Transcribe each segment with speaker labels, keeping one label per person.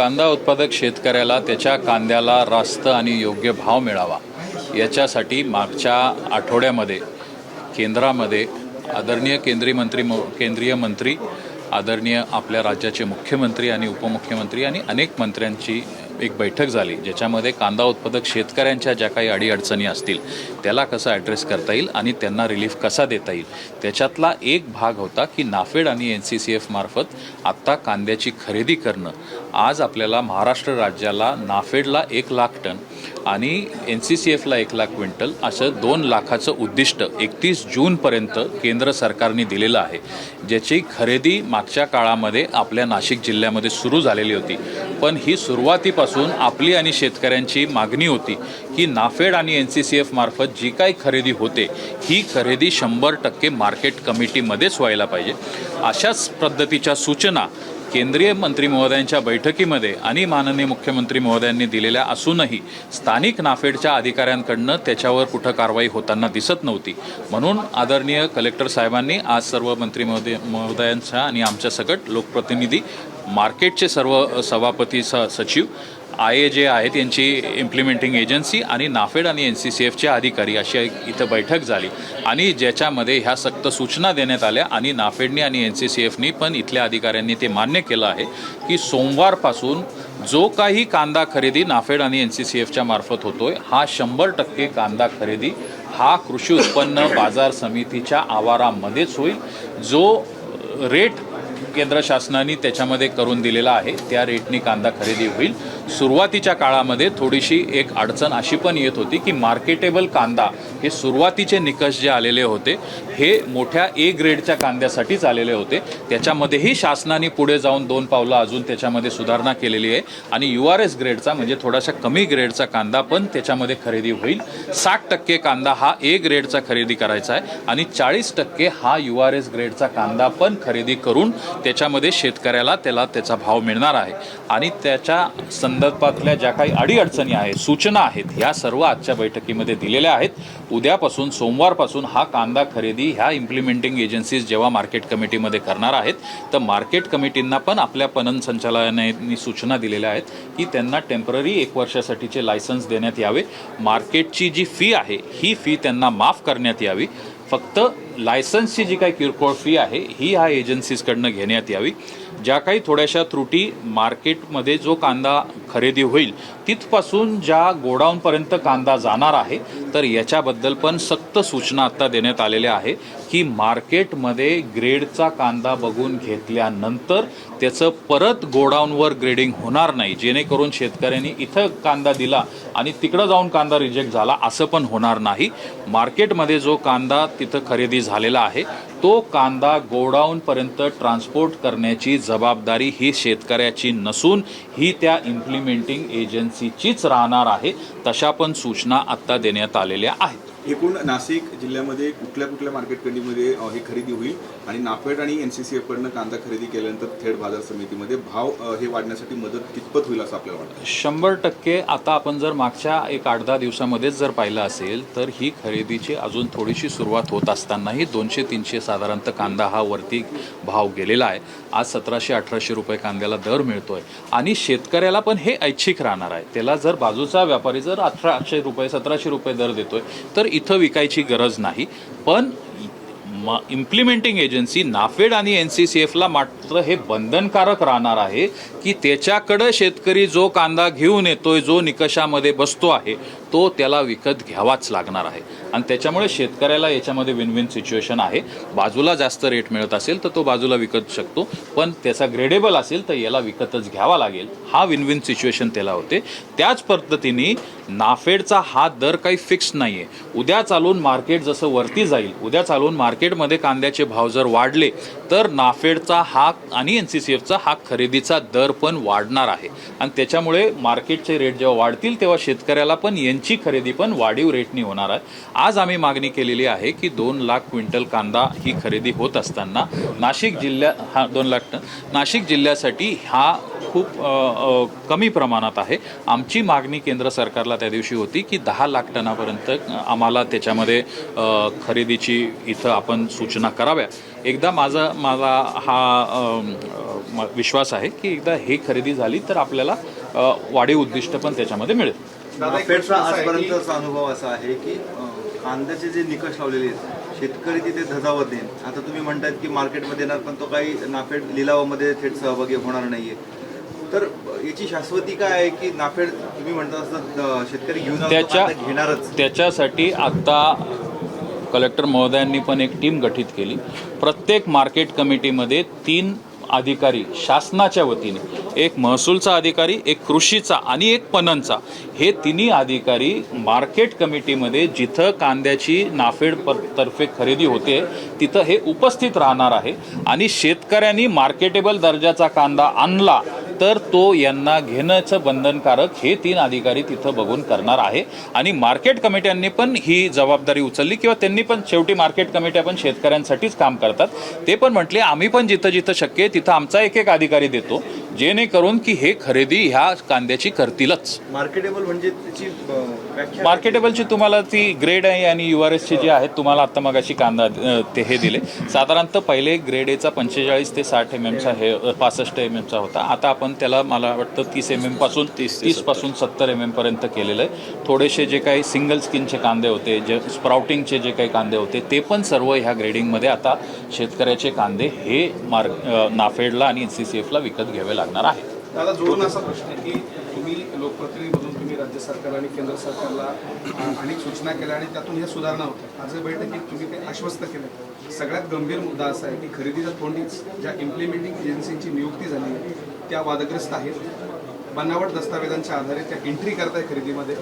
Speaker 1: कांदा उत्पादक शेतकऱ्याला त्याच्या कांद्याला रास्त आणि योग्य भाव मिळावा याच्यासाठी मागच्या आठवड्यामध्ये केंद्रामध्ये आदरणीय केंद्रीय मंत्री, आदरणीय आपल्या राज्याचे मुख्यमंत्री आणि उपमुख्यमंत्री आणि अनेक मंत्र्यांची एक बैठक झाली, ज्याच्यामध्ये कांदा उत्पादक शेतकऱ्यांच्या ज्या काही अडीअडचणी असतील त्याला कसं ॲड्रेस करता येईल आणि त्यांना रिलीफ कसा देता येईल, त्याच्यातला एक भाग होता की नाफेड आणि NCCF मार्फत आत्ता कांद्याची खरेदी करणं. आज आपल्याला महाराष्ट्र राज्याला नाफेडला 1 लाख टन आणि NCCFला 1 लाख क्विंटल असं 2 लाखाचं उद्दिष्ट 31 जूनपर्यंत केंद्र सरकारने दिलेलं आहे, ज्याची खरेदी मागच्या काळामध्ये आपल्या नाशिक जिल्ह्यामध्ये सुरू झालेली होती. पण ही सुरुवातीपासून आपली आणि शेतकऱ्यांची मागणी होती की नाफेड आणि NCCF मार्फत जी काही खरेदी होते ही खरेदी 100% मार्केट कमिटीमध्येच व्हायला पाहिजे. अशाच पद्धतीच्या सूचना केंद्रीय मंत्री महोदयांच्या बैठकीमध्ये आणि माननीय मुख्यमंत्री महोदयांनी दिलेल्या असूनही स्थानिक नाफेडच्या अधिकाऱ्यांकडनं त्याच्यावर कुठं कारवाई होताना दिसत नव्हती. म्हणून आदरणीय कलेक्टर साहेबांनी आज सर्व मंत्री महोदयांच्या आणि आमच्या सकट लोकप्रतिनिधी, मार्केटचे सर्व सभापती सचिव, जे आहेत यांची इम्प्लिमेंटिंग एजन्सी आणि नाफेड आणि NCCFचे अधिकारी अशी इथं बैठक झाली आणि ज्याच्यामध्ये ह्या सक्त सूचना देण्यात आल्या आणि नाफेडनी आणि NCCFनी पण इथल्या अधिकाऱ्यांनी ते मान्य केलं आहे की सोमवारपासून जो काही कांदा खरेदी नाफेड आणि NCCFच्या मार्फत होतोय हा 100% कांदा खरेदी हा कृषी उत्पन्न बाजार समितीच्या आवारामध्येच होईल. जो रेट केंद्र शासनाने त्याच्यामध्ये करून दिलेला आहे त्या रेटनी कांदा खरेदी होईल. सुरुवातीच्या काळामध्ये थोडीशी एक अडचण अशी पण येत होती की मार्केटेबल कांदा हे सुरुवातीचे निकष जे आलेले होते हे मोठ्या ग्रेडच्या कांद्यासाठीच आलेले होते. त्याच्यामध्येही शासनाने पुढे जाऊन 2 पावलं अजून त्याच्यामध्ये सुधारणा केलेली आहे आणि URS ग्रेडचा म्हणजे थोडासा कमी ग्रेडचा कांदा पण त्याच्यामध्ये खरेदी होईल. 60% कांदा हा ग्रेडचा खरेदी करायचा आहे आणि 40% हा URS ग्रेडचा कांदा पण खरेदी करून त्याच्यामध्ये शेतकऱ्याला त्याचा भाव मिळणार आहे. आणि त्याच्या संदर्भातल्या ज्या काही अडीअडचणी आहेत, सूचना आहेत, ह्या सर्व आजच्या बैठकीमध्ये दिलेल्या आहेत. उद्यापासून सोमवारपासून हा कांदा खरेदी ह्या इम्प्लिमेंटिंग एजन्सीज जेव्हा मार्केट कमिटीमध्ये करणार आहेत तर मार्केट कमिटींना पण आपल्या पणन संचालनालयाने सूचना दिलेल्या आहेत की त्यांना टेम्पररी 1 वर्षासाठीचे लायसन्स देण्यात यावे. मार्केटची जी फी आहे ही फी त्यांना माफ करण्यात यावी. फक्त लायसन्सची जी काही किरकोळ फी आहे ही ह्या एजन्सीजकडनं घेण्यात यावी. ज्या काही थोड्याशा त्रुटी मार्केटमध्ये जो कांदा खरेदी होईल तिथपासून ज्या गोडाऊनपर्यंत कांदा जाणार आहे तर याच्याबद्दल पण सक्त सूचना आत्ता देण्यात आलेल्या आहे की मार्केटमध्ये ग्रेडचा कांदा बघून घेतल्यानंतर त्याचं परत गोडाऊनवर ग्रेडिंग होणार नाही, जेणेकरून शेतकऱ्यांनी इथं कांदा दिला आणि तिकडं जाऊन कांदा रिजेक्ट झाला असं पण होणार नाही. मार्केटमध्ये जो कांदा तिथं खरेदी झालेला आहे तो कांदा गोडाऊनपर्यंत ट्रान्सपोर्ट करण्याची जबाबदारी ही शेतकऱ्याची नसून ही त्या इम्प्लिमेंटिंग एजन्सीचीच राहणार आहे. तशा पण सूचना आत्ता देण्यात आलेल्या आहेत.
Speaker 2: एकूण नाशिक जिल्ह्यामध्ये कुठल्या मार्केट कमिटीमध्ये ही खरेदी होईल आणि नाफेड आणि NCCF कडनं कांदा खरेदी केल्यानंतर थेट बाजार समितीमध्ये भाव हे वाढण्यासाठी मदत कितपत होईल असं आपल्याला वाटतं?
Speaker 1: 100% आता आपण जर मागच्या 1-8-10 दिवसामध्येच जर पाहिलं असेल तर ही खरेदीची अजून थोडीशी सुरुवात होत असतानाही 200-300 साधारणतः कांदा हा वरती भाव गेलेला आहे. आज 1700-1800 रुपये कांद्याला दर मिळतोय आणि शेतकऱ्याला पण हे ऐच्छिक राहणार आहे. त्याला जर बाजूचा व्यापारी जर 1800 रुपये 1700 रुपये दर देतोय तर इथं विकायची गरज नाही. पण इम्प्लिमेंटिंग एजन्सी नाफेड आणि NCCFला मात्र हे बंधनकारक राहणार आहे की त्याच्याकडे शेतकरी जो कांदा घेऊन येतोय, जो निकषामध्ये बसतो आहे तो त्याला विकत घ्यावाच लागणार आहे. आणि त्याच्यामुळे शेतकऱ्याला याच्यामध्ये विन विन सिच्युएशन आहे. बाजूला जास्त रेट मिळत असेल तर तो बाजूला विकत शकतो, पण त्याचा ग्रेडेबल असेल तर याला विकतच घ्यावा लागेल. हा विन विन सिच्युएशन त्याला होते. त्याच पद्धतीने नाफेडचा हा दर काही फिक्स नाही आहे. उद्या चालून मार्केट जसं वरती जाईल, उद्या चालून मार्केटमध्ये कांद्याचे भाव जर वाढले तर नाफेडचा हा आणि NCCFचा हा खरेदीचा दर पण वाढणार आहे. आणि त्याच्यामुळे मार्केटचे रेट जेव्हा वाढतील तेव्हा शेतकऱ्याला पण यांची खरेदी पण वाढीव रेटनी होणार आहे. आज आम्ही मागणी केलेली आहे की 2 लाख क्विंटल कांदा ही खरेदी होत असताना नाशिक जिल्ह्यात 2 लाख टन नाशिक जिल्ह्यासाठी हा खूप कमी प्रमाणात आहे. आमची मागणी केंद्र सरकारला त्या दिवशी होती की 10 लाख टनापर्यंत आम्हाला त्याच्यामध्ये खरेदीची इथं आपण सूचना कराव्या. एकदा मला हा विश्वास आहे की एकदा हे खरेदी झाली तर आपल्याला वाढीव उद्दिष्ट पण त्याच्यामध्ये मिळेल.
Speaker 3: नाफेडचा आजपर्यंतचा अनुभव असा आहे की कांद्याचे जे निकष लावलेले आहेत शेतकरी तिथे धजावत नाही. आता तुम्ही म्हणतायत की मार्केटमध्ये येणार पण तो काही नाफेड लिलावामध्ये थेट सहभागी होणार नाहीये. तर याची शाश्वती काय आहे की नाफेड तुम्ही म्हणता असं शेतकरी घेऊन घेणारच?
Speaker 1: त्याच्यासाठी आता कलेक्टर महोदयांनी पण एक टीम गठीत केली. प्रत्येक मार्केट कमिटीमध्ये 3 अधिकारी शासनाच्या वतीने, एक महसूलचा अधिकारी, एक कृषीचा आणि एक पणनचा, हे तिन्ही अधिकारी मार्केट कमिटीमध्ये जिथं कांद्याची नाफेड तर्फे खरेदी होते तिथं हे उपस्थित राहणार आहे. आणि शेतकऱ्यांनी मार्केटेबल दर्जाचा कांदा आणला तर तो यांना घेण्याचं बंधनकारक हे 3 अधिकारी तिथं बघून करणार आहे. आणि मार्केट कमिट्यांनी पण ही जबाबदारी उचलली किंवा त्यांनी पण, शेवटी मार्केट कमिट्या पण शेतकऱ्यांसाठीच काम करतात. ते पण म्हटले आम्ही पण जिथं जिथं शक्य आहे तिथं आमचा एक अधिकारी देतो जेणेकरून की हे खरेदी ह्या कांद्याची करतीलच.
Speaker 3: मार्केटेबल म्हणजे त्याची व्याख्या?
Speaker 1: मार्केटेबलची तुम्हाला ती ग्रेड आहे आणि URSची जी आहेत तुम्हाला आत्ता मगाशी कांदा ते हे दिले. साधारणतः पहिले ग्रेड एचा 45 ते 60 mm हे 65 mm होता. आता आपण त्याला मला वाटतं 30 mm पासून 30 पासून 70 mm पर्यंत केलेलं आहे. थोडेसे जे काही सिंगल स्किनचे कांदे होते, जे स्प्राउटिंगचे जे काही कांदे होते ते पण सर्व ह्या ग्रेडिंगमध्ये आता शेतकऱ्याचे कांदे हे नाफेडला आणि NCCFला विकत घ्यावे लागणार आहे.
Speaker 4: दादा, जोडून असा प्रश्न आहे की तुम्ही लोकप्रतिनिधी म्हणून तुम्ही राज्य सरकार आणि केंद्र सरकारला अनेक सूचना केल्या आणि त्यातून ह्या सुधारणा होत्या. आज बैठकीत तुम्ही ते आश्वस्त केलं. सगळ्यात गंभीर मुद्दा असा आहे की खरेदीच्या तोंडीच ज्या इम्प्लिमेंटिंग एजन्सींची नियुक्ती झाली आहे त्या वादग्रस्त आहेत. बनावट दस्तावेजांच्या आधारे त्या एंट्री करताय खरेदीमध्ये.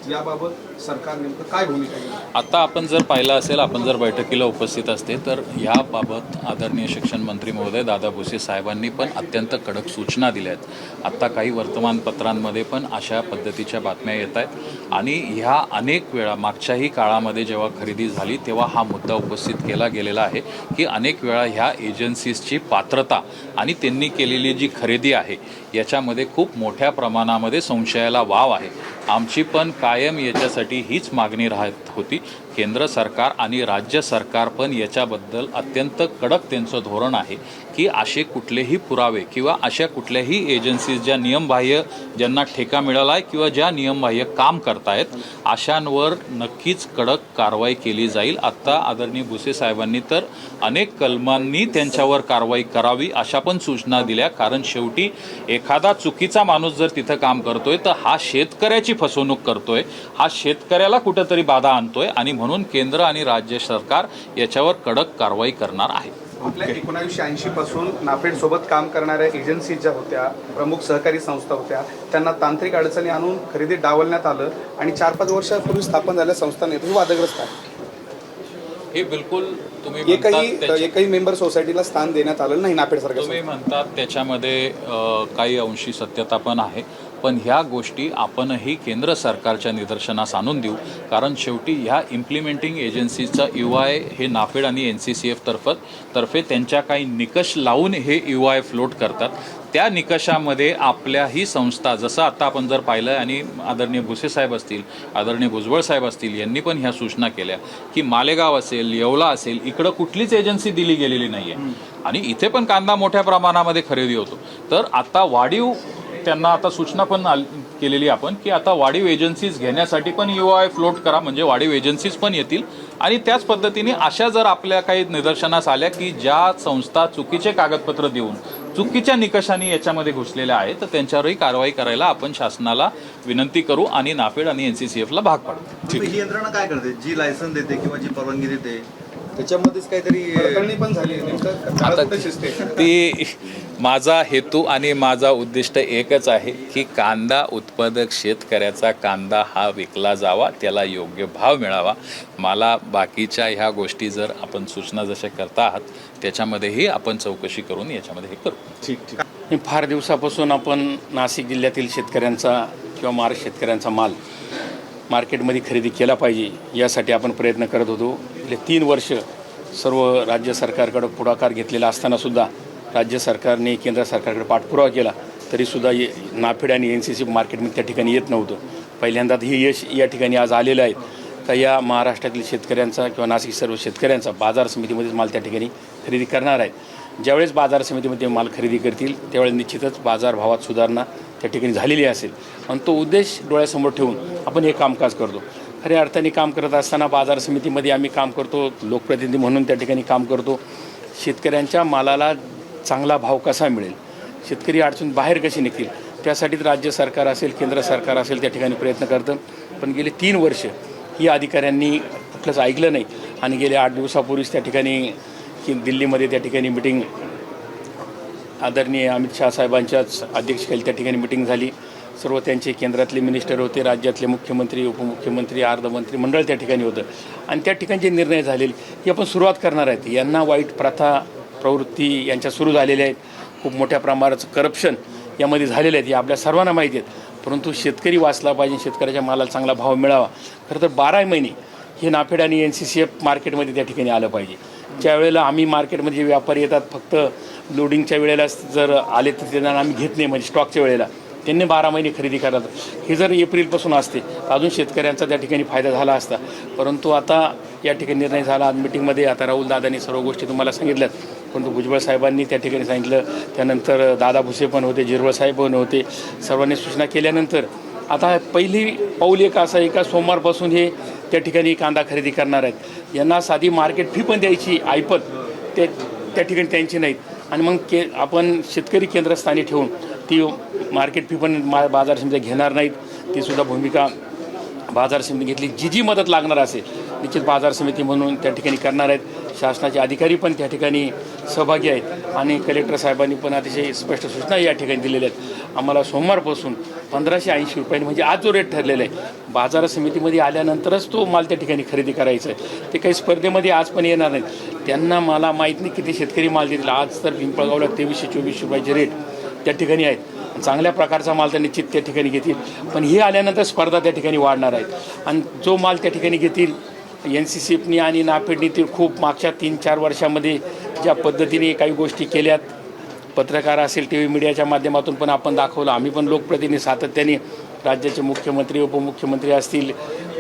Speaker 4: याबाबत सरकार नेमकं काय भूमिका घेईल?
Speaker 1: आता आपण जर पाहिलं असेल, आपण जर बैठकीला उपस्थित असते तर याबाबत आदरणीय शिक्षण मंत्री महोदय दादा भुसे साहेबांनी पण अत्यंत कडक सूचना दिल्या आहेत. आत्ता काही वर्तमानपत्रांमध्ये पण अशा पद्धतीच्या बातम्या येत आहेत. आणि ह्या अनेक वेळा मागच्याही काळामध्ये जेव्हा खरेदी झाली तेव्हा हा मुद्दा उपस्थित केला गेलेला आहे की अनेक वेळा ह्या एजन्सीजची पात्रता आणि त्यांनी केलेली जी खरेदी आहे याच्यामध्ये खूप मोठ्या प्रमाणामध्ये संशयाला वाव आहे. आमची पण कायम याच्यासाठी हीच मागणी राहत होती. केंद्र सरकार आणि राज्य सरकार पण याच्याबद्दल अत्यंत कडक त्यांचं धोरण आहे की असे कुठलेही पुरावे किंवा अशा कुठल्याही एजन्सीज ज्या नियमबाह्य, ज्यांना ठेका मिळाला आहे किंवा ज्या नियमबाह्य काम करतायत अशांवर नक्कीच कडक कारवाई केली जाईल. आत्ता आदरणीय भुसे साहेबांनी तर अनेक कलमांनी त्यांच्यावर कारवाई करावी अशा पण सूचना दिल्या. कारण शेवटी एखादा चुकीचा माणूस जर तिथं काम करतोय तर हा शेतकऱ्याची फसवणूक करतोय, हा शेतकऱ्याला कुठंतरी बाधा आणतोय. आणि म्हणून केंद्र आणि राज्य सरकार याच्यावर कडक कारवाई करणार आहे.
Speaker 4: आपल्या 1980 पासून नाफेड सोबत काम करणाऱ्या एजन्सी ज्या होत्या, प्रमुख सहकारी संस्था होत्या, त्यांना तांत्रिक अडचणी आणून खरेदी डावलण्यात आलं आणि 4-5 वर्षापूर्वी स्थापन झालेल्या संस्थांनी वादग्रस्त आहे.
Speaker 1: हे बिलकुल तुम्ही
Speaker 4: एकही मेंबर सोसायटीला स्थान देण्यात आलं नाही नाफेड सरकार.
Speaker 1: तुम्ही म्हणतात त्याच्यामध्ये काही अंशी सत्यता पण आहे. पण ह्या गोष्टी आपणही केंद्र सरकारच्या निदर्शनास आणून देऊ. कारण शेवटी ह्या इम्प्लिमेंटिंग एजन्सीचा UI हे नाफेड आणि NCCF तर्फे त्यांच्या काही निकष लावून हे UI फ्लोट करतात. त्या निकषामध्ये आपल्याही संस्था, जसं आता आपण जर पाहिलं आणि आदरणीय भुसे साहेब असतील, आदरणीय भुजबळ साहेब असतील, यांनी पण ह्या सूचना केल्या की मालेगाव असेल, येवला असेल, इकडं कुठलीच एजन्सी दिली गेलेली नाही आहे आणि इथे पण कांदा मोठ्या प्रमाणामध्ये खरेदी होतो. तर आता वाढीव त्यांना आता सूचना पण केलेली आपण की आता वाढीव एजन्सीज घेण्यासाठी पण UI फ्लोट करा, म्हणजे वाढीव एजन्सीज पण येतील. आणि त्याच पद्धतीने अशा जर आपल्या काही निदर्शनास आल्या की ज्या संस्था चुकीचे कागदपत्र देऊन चुकीच्या निकषांनी याच्यामध्ये घुसलेल्या आहेत तर त्यांच्यावरही कारवाई करायला आपण शासनाला विनंती करू आणि नाफेड आणि NCCFला भाग पाडू.
Speaker 3: ही यंत्रणा काय करते? जी लायसन देते किंवा जी परवानगी देते त्याच्यामध्येच काहीतरी
Speaker 4: प्रकरणी पण झाली.
Speaker 1: आता ती माझा हेतू आणि माझा उद्दिष्ट एकच आहे की कांदा उत्पादक शेतकऱ्याचा कांदा हा विकला जावा, त्याला योग्य भाव मिळावा. मला बाकीच्या ह्या गोष्टी जर आपण सूचना जशा करता आहात त्याच्यामध्येही आपण चौकशी करून याच्यामध्ये हे करू.
Speaker 5: ठीक. फार दिवसापासून आपण नाशिक जिल्ह्यातील शेतकऱ्यांचा किंवा महाराष्ट्र शेतकऱ्यांचा माल मार्केटमध्ये खरेदी केला पाहिजे यासाठी आपण प्रयत्न करत होतो. गेले 3 वर्ष सर्व राज्य सरकारकडे पुढाकार घेतलेला असतानासुद्धा राज्य सरकारने केंद्र सरकारकडे पाठपुरावा केला तरीसुद्धा नाफेड आणि NCC मार्केटमध्ये त्या ठिकाणी येत नव्हतं. पहिल्यांदा हे यश या ठिकाणी आज आलेलं आहे. का या महाराष्ट्रातील शेतकऱ्यांचा किंवा नाशिक सर्व शेतकऱ्यांचा बाजार समितीमध्येच माल त्या ठिकाणी खरेदी करणार आहेत. ज्यावेळेस बाजार समितीमध्ये माल खरेदी करतील त्यावेळेस निश्चितच बाजारभावात सुधारणा त्या ठिकाणी झालेली असेल आणि तो उद्देश डोळ्यासमोर ठेवून आपण हे कामकाज करतो. खऱ्या अर्थाने काम करत असताना बाजार समितीमध्ये आम्ही काम करतो, लोकप्रतिनिधी म्हणून त्या ठिकाणी काम करतो. शेतकऱ्यांच्या मालाला चांगला भाव कसा मिळेल, शेतकरी अडचण बाहेर कशी निघतील, त्यासाठीच राज्य सरकार असेल, केंद्र सरकार असेल त्या ठिकाणी प्रयत्न करतं. पण गेले 3 वर्ष ही अधिकाऱ्यांनी कुठलंच ऐकलं नाही आणि गेले 8 दिवसापूर्वीच त्या ठिकाणी की दिल्लीमध्ये त्या ठिकाणी मिटिंग आदरणीय अमित शहा साहेबांच्याच अध्यक्षतेखाली त्या ठिकाणी मिटिंग झाली. सर्व त्यांचे केंद्रातले मिनिस्टर होते, राज्यातले मुख्यमंत्री, उपमुख्यमंत्री, अर्धमंत्री मंडळ त्या ठिकाणी होतं आणि त्या ठिकाणी जे निर्णय झालेले ही आपण सुरुवात करणार आहेत. यांना वाईट प्रथा प्रवृत्ती यांच्या सुरू झालेल्या आहेत. खूप मोठ्या प्रमाणाचं करप्शन यामध्ये झालेलं आहे, हे आपल्या सर्वांना माहिती आहेत. परंतु शेतकरी वाचला पाहिजे, शेतकऱ्याच्या मालाला चांगला भाव मिळावा. खरं तर 12 महिने हे नाफेड आणि NCCF मार्केटमध्ये त्या ठिकाणी आलं पाहिजे. ज्या वेळेला आम्ही मार्केटमध्ये जे व्यापारी येतात फक्त लोडिंगच्या वेळेला जर आले तर त्यांना आम्ही घेत नाही, म्हणजे स्टॉकच्या वेळेला त्यांनी 12 महिने खरेदी करायला. हे जर एप्रिलपासून असते तर अजून शेतकऱ्यांचा त्या ठिकाणी फायदा झाला असता. परंतु आता या ठिकाणी निर्णय झाला आज मिटिंगमध्ये. आता राहुल दादांनी सर्व गोष्टी तुम्हाला सांगितल्यात, परंतु भुजबळ साहेबांनी त्या ठिकाणी सांगितलं, त्यानंतर दादा भुसे पण होते, जिरवळ साहेब पण होते, सर्वांनी सूचना केल्यानंतर आता पहिली पाऊल एक असं आहे का सोमवारपासून हे त्या ठिकाणी कांदा खरेदी करणार आहेत. यांना साधी मार्केट फी पण द्यायची ऐपत त्या ठिकाणी त्यांची नाहीत आणि मग आपण शेतकरी केंद्रस्थानी ठेवून ती मार्केट फी पण बाजार समिती घेणार नाहीत. ती सुद्धा भूमिका बाजार समिती घेतली. जी मदत लागणार असेल निश्चित बाजार समिती म्हणून त्या ठिकाणी करणार आहेत. शासनाचे अधिकारी पण त्या ठिकाणी सहभागी आहेत आणि कलेक्टर साहेबांनी पण अतिशय स्पष्ट सूचना या ठिकाणी दिलेल्या आहेत. आम्हाला सोमवारपासून 1580 रुपयांनी म्हणजे आज जो रेट ठरलेला आहे बाजार समितीमध्ये आल्यानंतरच तो माल त्या ठिकाणी खरेदी करायचा आहे. ते काही स्पर्धेमध्ये आज पण येणार नाहीत. त्यांना मला माहीत नाही किती शेतकरी माल देतील. आज तर पिंपळगावला 2324 रुपयाचे रेट त्या ठिकाणी आहेत. चांगल्या प्रकारचा माल तर निश्चित त्या ठिकाणी घेतील. पण हे आल्यानंतर स्पर्धा त्या ठिकाणी वाढणार आहेत आणि जो माल त्या ठिकाणी घेतील NCCFनी आणि नाफेडनी ते खूप मागच्या 3-4 वर्षामध्ये ज्या पद्धतीने काही गोष्टी केल्यात, पत्रकार असेल, TV मीडियाच्या माध्यमातून पण आपण दाखवलं. आम्ही पण लोकप्रतिनिधी सातत्याने राज्याचे मुख्यमंत्री, उपमुख्यमंत्री असतील,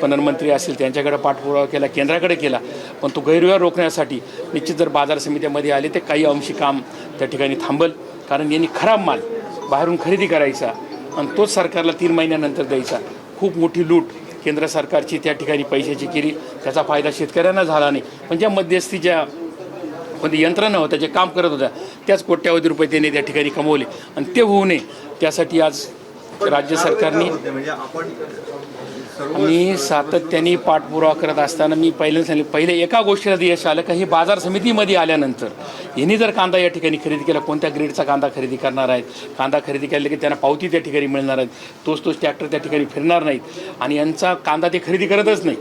Speaker 5: पणन मंत्री असतील त्यांच्याकडे पाठपुरावा केला, केंद्राकडे केला. पण तो गैरव्यवहार रोखण्यासाठी निश्चित जर बाजार समित्यामध्ये आले तर काही अंशी काम त्या ठिकाणी थांबल. कारण यांनी खराब माल बाहेरून खरेदी करायचा आणि तोच सरकारला 3 महिन्यानंतर द्यायचा. खूप मोठी लूट केंद्र सरकारची त्या ठिकाणी पैशाची केली. त्याचा फायदा शेतकऱ्यांना झाला नाही. पण ज्या मध्यस्थी ज्या म्हणजे यंत्रणा होत्या जे काम करत होत्या त्याच कोट्यावधी रुपये त्यांनी त्या ठिकाणी कमवले आणि ते होऊ नये त्यासाठी आज राज्य सरकारने मी सातत्याने पाठपुरावा करत असताना मी पहिले एका गोष्टीला यश आलं का हे बाजार समितीमध्ये आल्यानंतर यांनी जर कांदा या ठिकाणी खरेदी केला, कोणत्या ग्रेडचा कांदा खरेदी करणार आहेत, कांदा खरेदी केला की त्यांना पावती त्या ठिकाणी मिळणार आहेत, तोच ट्रॅक्टर त्या ठिकाणी फिरणार नाहीत आणि यांचा कांदा ते खरेदी करतच नाही.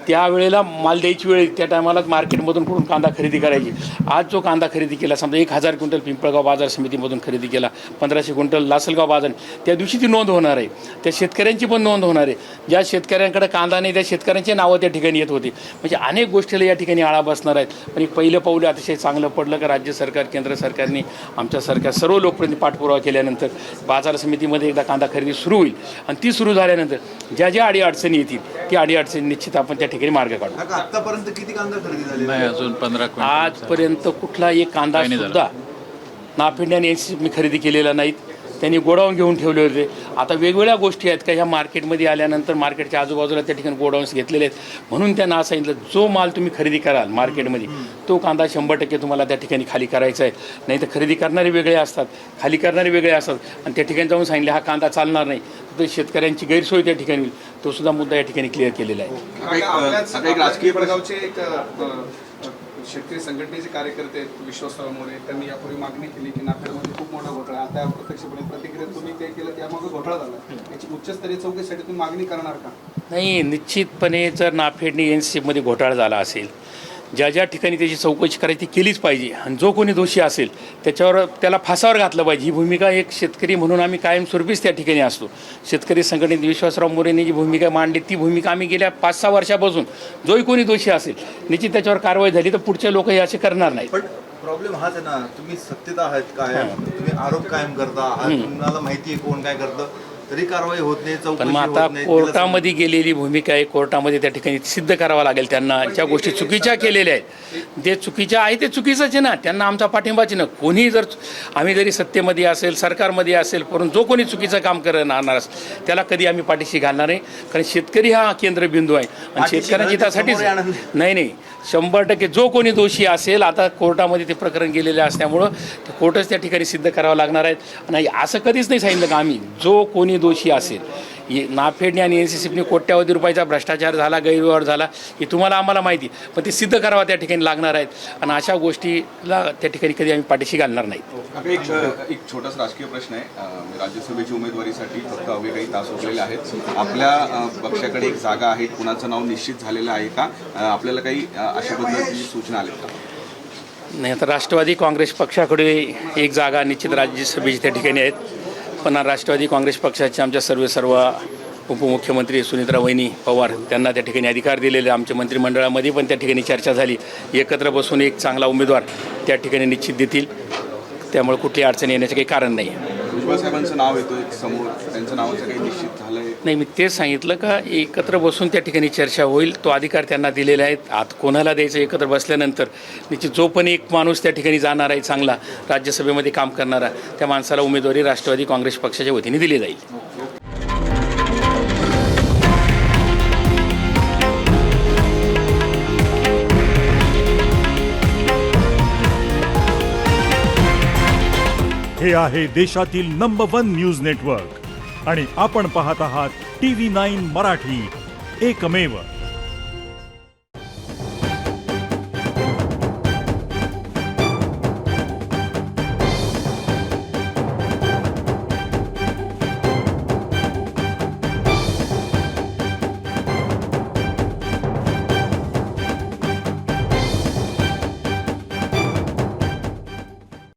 Speaker 5: त्यावेळेला माल द्यायची वेळ त्या टायमालाच मार्केटमधून कुठून कांदा खरेदी करायची. आज जो कांदा खरेदी केला समजा 1000 क्विंटल पिंपळगाव बाजार समितीमधून खरेदी केला, 1500 क्विंटल लासलगाव बाजार, त्या दिवशी ती नोंद होणार आहे. त्या शेतकऱ्यांची पण नोंद होणार आहे. ज्या शेतकऱ्यांकडे कांदा नाही त्या शेतकऱ्यांची नावं त्या ठिकाणी येत होती. म्हणजे अनेक गोष्टीला या ठिकाणी आळा बसणार आहेत. पण एक पहिलं पाऊल अतिशय चांगलं पडलं का राज्य सरकार, केंद्र सरकारने आमच्यासारख्या सर्व लोकप्रतिनिधी पाठपुरावा केल्यानंतर बाजार समितीमध्ये एकदा कांदा खरेदी सुरू होईल आणि ती सुरू झाल्यानंतर ज्या ज्या अडीअडचणी येतील ती अडीअडचणी निश्चित आपण त्या ठिकाणी मार्ग काढू.
Speaker 3: आतापर्यंत किती कांदा खरेदी झाले?
Speaker 1: नाही, अजून 15 क्विंटल
Speaker 5: आजपर्यंत कुठला एक कांदा सुद्धा नाफेड आणि NCCFनी खरेदी केलेला नाहीत. त्यांनी गोडाऊन घेऊन ठेवले होते. आता वेगवेगळ्या गोष्टी आहेत का ह्या मार्केटमध्ये आल्यानंतर मार्केटच्या आजूबाजूला त्या ठिकाणी गोडाऊन्स घेतलेले आहेत. म्हणून त्यांना असं सांगितलं जो माल तुम्ही खरेदी कराल मार्केटमध्ये तो कांदा 100% तुम्हाला त्या ठिकाणी खाली करायचा आहे. नाही तर खरेदी करणारे वेगळे असतात, खाली करणारे वेगळे असतात आणि त्या ठिकाणी जाऊन सांगितले हा कांदा चालणार नाही तर शेतकऱ्यांची गैरसोय त्या ठिकाणी होईल. तो सुद्धा मुद्दा या ठिकाणी क्लिअर केलेला आहे.
Speaker 2: एक राजकीय
Speaker 4: पिंपळगावचे एक शेतकरी संघटनेचे कार्यकर्ते विश्वासराव मोरे त्यांनी यापूर्वी मागणी केली की नाफेडमध्ये खूप मोठा घोटाळा. आता प्रत्यक्षपणे प्रतिक्रिया तुम्ही ते केलं त्यामागे घोटाळा झाला. याची उच्चस्तरीय चौकशीसाठी तुम्ही मागणी करणार का?
Speaker 5: नाही, निश्चितपणे जर नाफेडने NCCFमध्ये घोटाळा झाला असेल, ज्या ज्या ठिकाणी त्याची चौकशी करायची ती केलीच पाहिजे आणि जो कोणी दोषी असेल त्याला फासावर घातलं पाहिजे. ही भूमिका एक शेतकरी म्हणून आम्ही कायमस्वरूपीच त्या ठिकाणी असतो. शेतकरी संघटनेत विश्वासराव मोरेंनी जी भूमिका मांडली ती भूमिका आम्ही गेल्या 5-6 वर्षापासून जोही कोणी दोषी असेल निश्चित त्याच्यावर कारवाई झाली तर पुढचे लोक हे असे करणार नाही.
Speaker 3: पण प्रॉब्लेम हाच आहे ना, तुम्ही सत्तेत आहात काय, तुम्ही आरोप कायम करता, तुम्हाला माहिती आहे कोण काय करतं. तरी कारवाई होत नाही,
Speaker 5: पण
Speaker 3: चौकशी
Speaker 5: मग आता
Speaker 3: होत नाही.
Speaker 5: कोर्टामध्ये गेलेली भूमिका आहे. कोर्टामध्ये त्या ठिकाणी सिद्ध करावं लागेल त्यांना. ज्या गोष्टी चुकीच्या केलेल्या आहेत ते चुकीच्या आहे, ते चुकीचंच आहे ना. त्यांना आमचा पाठिंबाच आहे ना. कोणी जर आम्ही जरी सत्तेमध्ये असेल, सरकारमध्ये असेल, परंतु जो कोणी चुकीचं काम करणार असेल त्याला कधी आम्ही पाठीशी घालणार नाही. कारण शेतकरी हा केंद्रबिंदू आहे आणि
Speaker 3: पाठीशी
Speaker 5: शेतकऱ्यांच्या हितासाठीच
Speaker 3: समोर येणार
Speaker 5: नाही 100% जो कोणी दोषी असेल, आता कोर्टामध्ये ते प्रकरण गेलेले असल्यामुळं ते कोर्टच त्या ठिकाणी सिद्ध करावं लागणार आहेत. आणि असं कधीच नाही सांगितलं का आम्ही जो कोणी दोषी असेल, नाफेडने आणि NCCने कोट्यावधी रुपयाचा भ्रष्टाचार झाला, गैरव्यवहार झाला, हे तुम्हाला आम्हाला माहिती, पण ते सिद्ध करावं त्या ठिकाणी लागणार आहेत. आणि अशा गोष्टीला त्या ठिकाणी कधी आम्ही पाठीशी घालणार नाही.
Speaker 2: एक छोटासा राजकीय प्रश्न आहे. राज्यसभेची उमेदवारीसाठी फक्त अवघे काही तास उरलेले आहेत. आपल्या पक्षाकडे एक जागा आहे, कुणाचं नाव निश्चित झालेलं आहे का? आपल्याला काही अशा पद्धतीची सूचना आल्या का?
Speaker 5: नाही, आता राष्ट्रवादी काँग्रेस पक्षाकडे एक जागा निश्चित राज्यसभेची त्या ठिकाणी आहेत. पण राष्ट्रवादी काँग्रेस पक्षाचे आमच्या सर्व उपमुख्यमंत्री सुनीत्रा वहिनी पवार त्यांना त्या ठिकाणी अधिकार दिलेले. आमच्या मंत्रिमंडळामध्ये पण त्या ठिकाणी चर्चा झाली. एकत्र बसून एक चांगला उमेदवार त्या ठिकाणी निश्चित देतील. त्यामुळे कुठली अडचण येण्याचं काही कारण नाही.
Speaker 2: भुजबळ साहेबांचं नाव येतं एक समोर, त्यांचं नावाचं काही निश्चित झालं आहे?
Speaker 5: नाही, मी तेच सांगितलं का एकत्र बसून त्या ठिकाणी चर्चा होईल. तो अधिकार त्यांना दिलेला आहे. आत कोणाला द्यायचं एकत्र बसल्यानंतर निश्चित जो पण एक माणूस त्या ठिकाणी जाणार आहे चांगला राज्यसभेमध्ये काम करणारा, त्या माणसाला उमेदवारी राष्ट्रवादी काँग्रेस पक्षाच्या वतीने दिली जाईल.
Speaker 6: हे आहे देशातील नंबर 1 न्यूज नेटवर्क आणि आपण पाहत आहात TV9 मराठी, एकमेव.